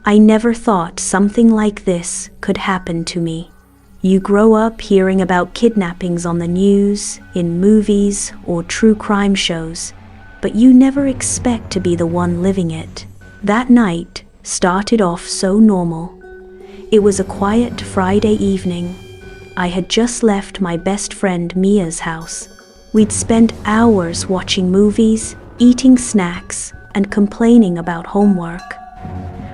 I never thought something like this could happen to me. You grow up hearing about kidnappings on the news, in movies, or true crime shows, but you never expect to be the one living it. That night started off so normal. It was a quiet Friday evening. I had just left my best friend Mia's house. We'd spent hours watching movies, eating snacks, and complaining about homework.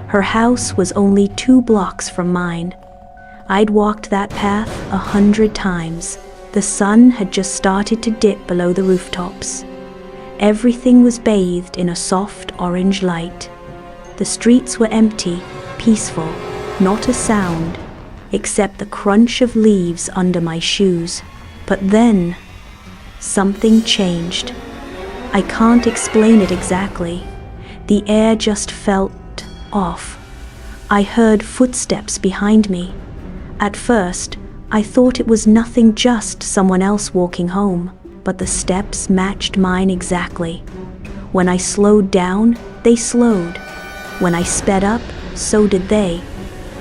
Her house was only 2 blocks from mine. I'd walked that path 100 times. The sun had just started to dip below the rooftops. Everything was bathed in a soft orange light. The streets were empty, peaceful, not a sound, except the crunch of leaves under my shoes. But then, something changed. I can't explain it exactly. The air just felt off. I heard footsteps behind me. At first, I thought it was nothing, just someone else walking home, but the steps matched mine exactly. When I slowed down, they slowed. When I sped up, so did they.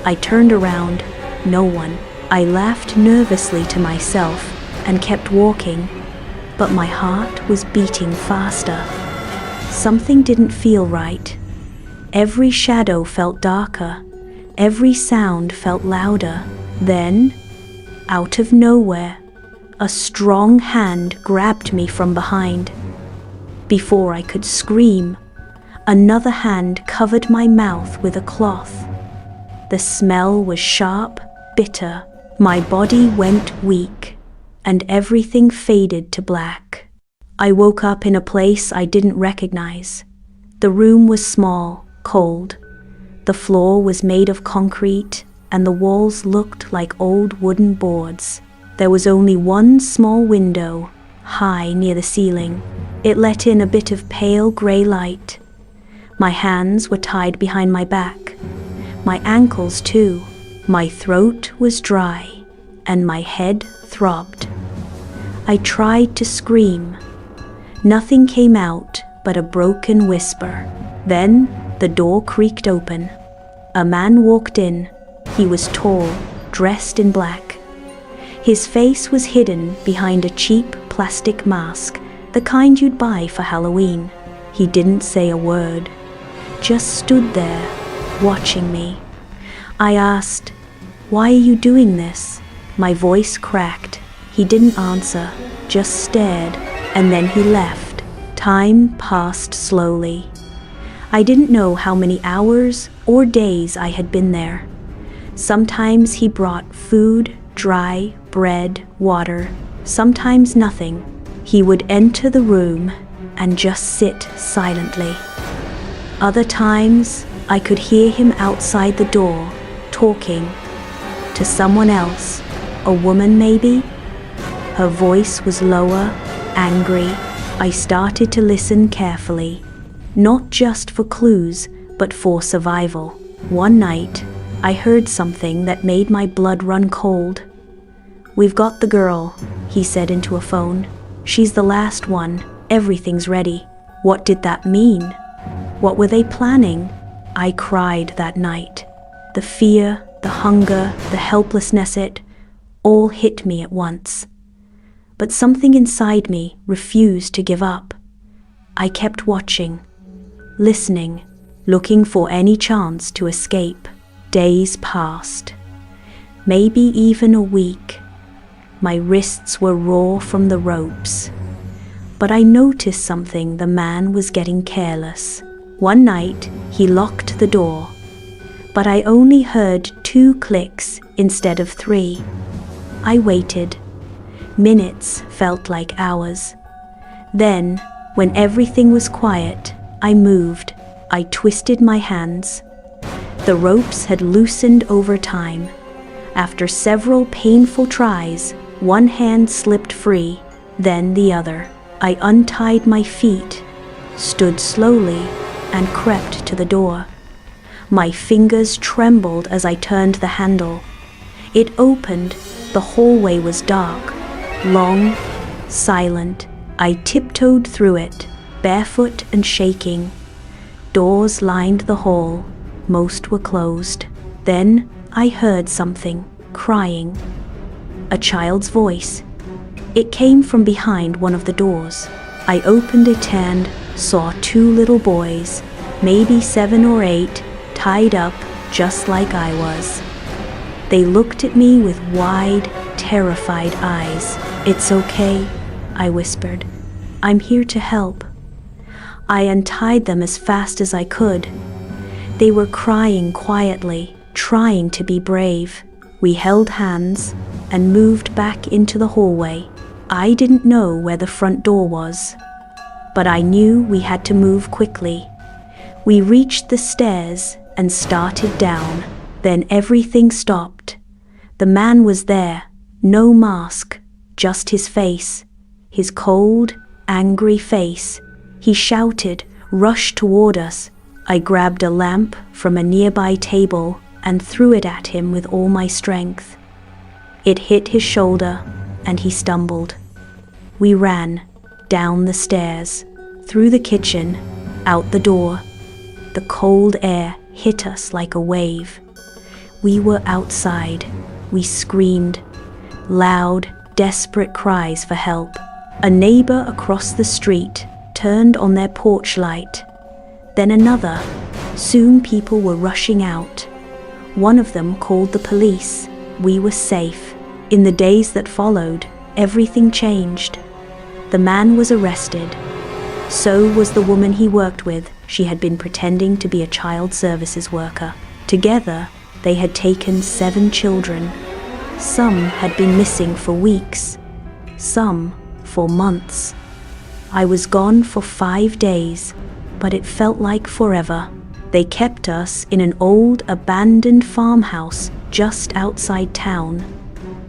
I turned around, no one. I laughed nervously to myself and kept walking, but my heart was beating faster. Something didn't feel right. Every shadow felt darker. Every sound felt louder. Then, out of nowhere, a strong hand grabbed me from behind. Before I could scream, another hand covered my mouth with a cloth. The smell was sharp, bitter. My body went weak, and everything faded to black. I woke up in a place I didn't recognize. The room was small, cold. The floor was made of concrete, and the walls looked like old wooden boards. There was only one small window, high near the ceiling. It let in a bit of pale gray light. My hands were tied behind my back. My ankles too. My throat was dry, and my head throbbed. I tried to scream. Nothing came out but a broken whisper. Then the door creaked open. A man walked in. He was tall, dressed in black. His face was hidden behind a cheap plastic mask, the kind you'd buy for Halloween. He didn't say a word, just stood there, watching me. I asked, "Why are you doing this?" My voice cracked. He didn't answer, just stared, and then he left. Time passed slowly. I didn't know how many hours or days I had been there. Sometimes he brought food, dry bread, water, sometimes nothing. He would enter the room and just sit silently. Other times, I could hear him outside the door, talking to someone else, a woman maybe. Her voice was lower, angry. I started to listen carefully, not just for clues, but for survival. One night, I heard something that made my blood run cold. "We've got the girl," he said into a phone. "She's the last one. Everything's ready." What did that mean? What were they planning? I cried that night. The fear, the hunger, the helplessness, it all hit me at once. But something inside me refused to give up. I kept watching, listening, looking for any chance to escape. Days passed, maybe even a week. My wrists were raw from the ropes. But I noticed something. The man was getting careless. One night, he locked the door, but I only heard 2 clicks instead of 3. I waited. Minutes felt like hours. Then, when everything was quiet, I moved. I twisted my hands. The ropes had loosened over time. After several painful tries, one hand slipped free, then the other. I untied my feet, stood slowly, and crept to the door. My fingers trembled as I turned the handle. It opened. The hallway was dark, long, silent. I tiptoed through it, barefoot and shaking. Doors lined the hall. most were closed. Then I heard something, crying. A child's voice. It came from behind one of the doors. I opened it and saw two little boys, maybe 7 or 8, tied up just like I was. They looked at me with wide, terrified eyes. "It's okay," I whispered. "I'm here to help." I untied them as fast as I could. They were crying quietly, trying to be brave. We held hands and moved back into the hallway. I didn't know where the front door was, but I knew we had to move quickly. We reached the stairs and started down. Then everything stopped. The man was there, no mask, just his face, his cold, angry face. He shouted, rushed toward us. I grabbed a lamp from a nearby table and threw it at him with all my strength. It hit his shoulder, and he stumbled. We ran, down the stairs, through the kitchen, out the door. The cold air hit us like a wave. We were outside. We screamed, loud, desperate cries for help. A neighbor across the street turned on their porch light. Then another. Soon people were rushing out. One of them called the police. We were safe. In the days that followed, everything changed. The man was arrested. So was the woman he worked with. She had been pretending to be a child services worker. Together, they had taken 7 children. Some had been missing for weeks, some for months. I was gone for 5 days, but it felt like forever. They kept us in an old, abandoned farmhouse just outside town.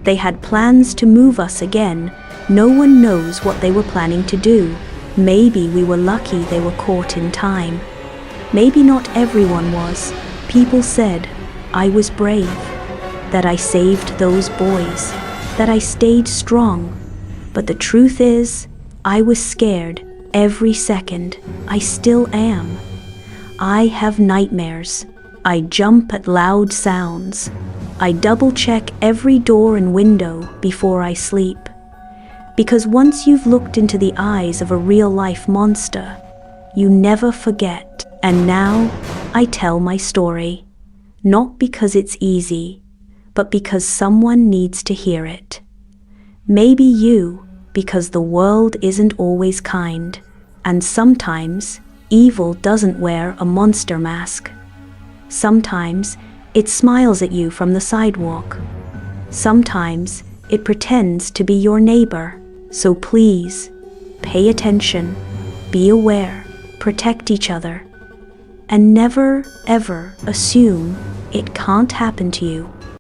They had plans to move us again. No one knows what they were planning to do. Maybe we were lucky they were caught in time. Maybe not everyone was. People said I was brave, that I saved those boys, that I stayed strong. But the truth is, I was scared every second. I still am. I have nightmares. I jump at loud sounds. I double-check every door and window before I sleep. Because once you've looked into the eyes of a real-life monster, you never forget. And now, I tell my story. Not because it's easy, but because someone needs to hear it. Maybe you, because the world isn't always kind, and sometimes evil doesn't wear a monster mask. Sometimes it smiles at you from the sidewalk. Sometimes it pretends to be your neighbor. So please, pay attention, be aware, protect each other, and never, ever assume it can't happen to you.